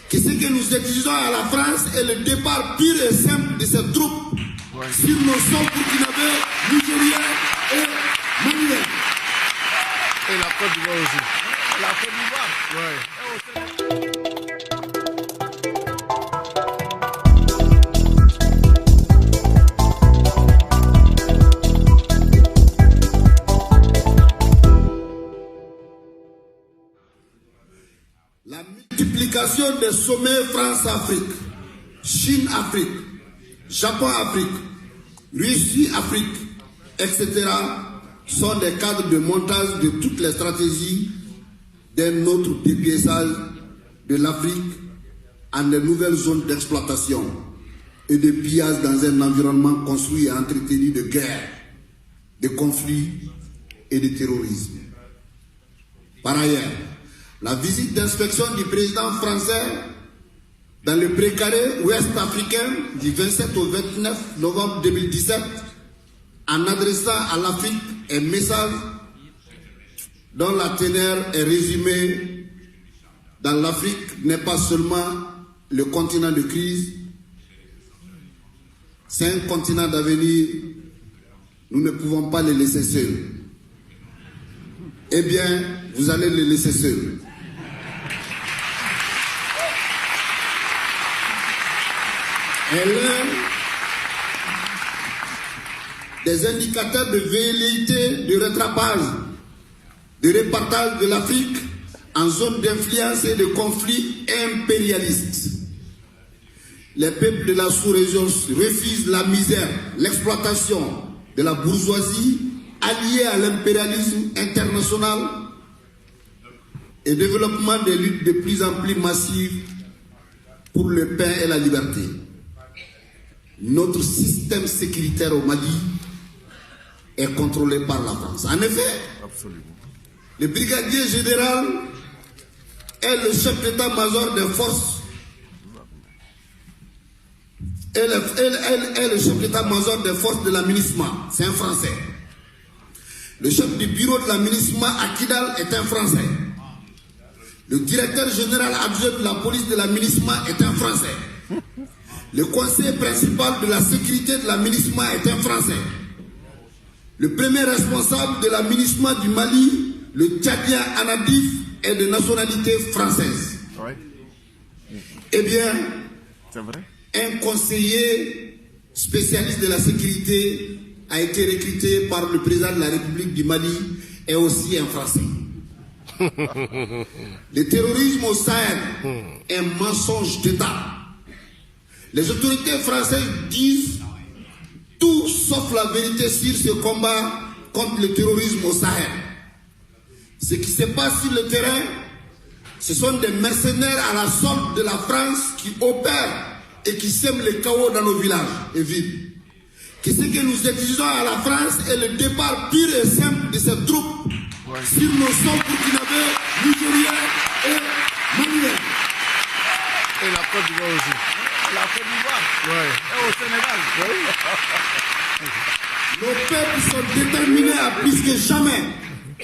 que ce que nous exigeons à la France est le départ pur et simple de ces troupes sur nos sols burkinabés, nigériens et maliens. Et la Côte d'Ivoire aussi. La Côte d'Ivoire. Ouais. La multiplication des sommets France-Afrique, Chine-Afrique, Japon-Afrique, Russie-Afrique, etc. sont des cadres de montage de toutes les stratégies d'un autre dépiéçage de l'Afrique en de nouvelles zones d'exploitation et de pillage dans un environnement construit et entretenu de guerre, de conflits et de terrorisme. Par ailleurs, la visite d'inspection du président français dans le précaré ouest africain du 27 au 29 novembre 2017 en adressant à l'Afrique un message dont la teneur est résumée dans l'Afrique n'est pas seulement le continent de crise, c'est un continent d'avenir, nous ne pouvons pas le laisser seul. Eh bien, vous allez le laisser seul. Et l'un des indicateurs de velléité de rattrapage, de répartage de l'Afrique en zone d'influence et de conflits impérialistes. Les peuples de la sous-région refusent la misère, l'exploitation de la bourgeoisie alliée à l'impérialisme international et développement des luttes de plus en plus massives pour le pain et la liberté. Notre système sécuritaire au Mali est contrôlé par la France. En effet, le brigadier général est le chef d'état-major des forces est le chef d'état-major des forces de l'aménagement, c'est un Français. Le chef du bureau de l'aménagement à Kidal est un Français. Le directeur général adjoint de la police de l'aménagement est un Français. Le conseiller principal de la sécurité de l'aménagement est un Français. Le premier responsable de l'aménagement du Mali, le Tchadien Anadif, est de nationalité française. Ouais. Eh bien, c'est vrai? Un conseiller spécialiste de la sécurité a été recruté par le président de la République du Mali et aussi un Français. Le terrorisme au Sahel est un mensonge d'État. Les autorités françaises disent tout sauf la vérité sur ce combat contre le terrorisme au Sahel. Ce qui se passe sur le terrain, ce sont des mercenaires à la solde de la France qui opèrent et qui sèment le chaos dans nos villages et villes. Que ce que nous exigeons à la France est le départ pur et simple de ces troupes sur nos sols burkinabés, nigériens et maliens. Et la Côte d'Ivoire aussi. La Côte d'Ivoire. Ouais. Et au Sénégal. Nos peuples sont déterminés à plus que jamais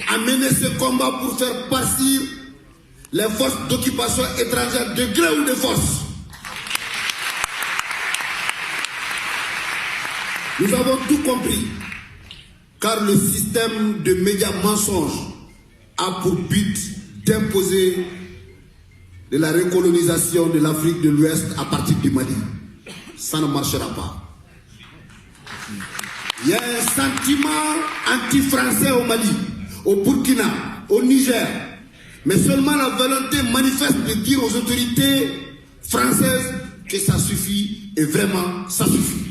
à mener ce combat pour faire partir les forces d'occupation étrangères de gré ou de force. Nous avons tout compris, car le système de médias mensonges a pour but d'imposer de la recolonisation de l'Afrique de l'Ouest à partir du Mali. Ça ne marchera pas. Il y a un sentiment anti-français au Mali, au Burkina, au Niger, mais seulement la volonté manifeste de dire aux autorités françaises que ça suffit, et vraiment ça suffit.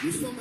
Nous sommes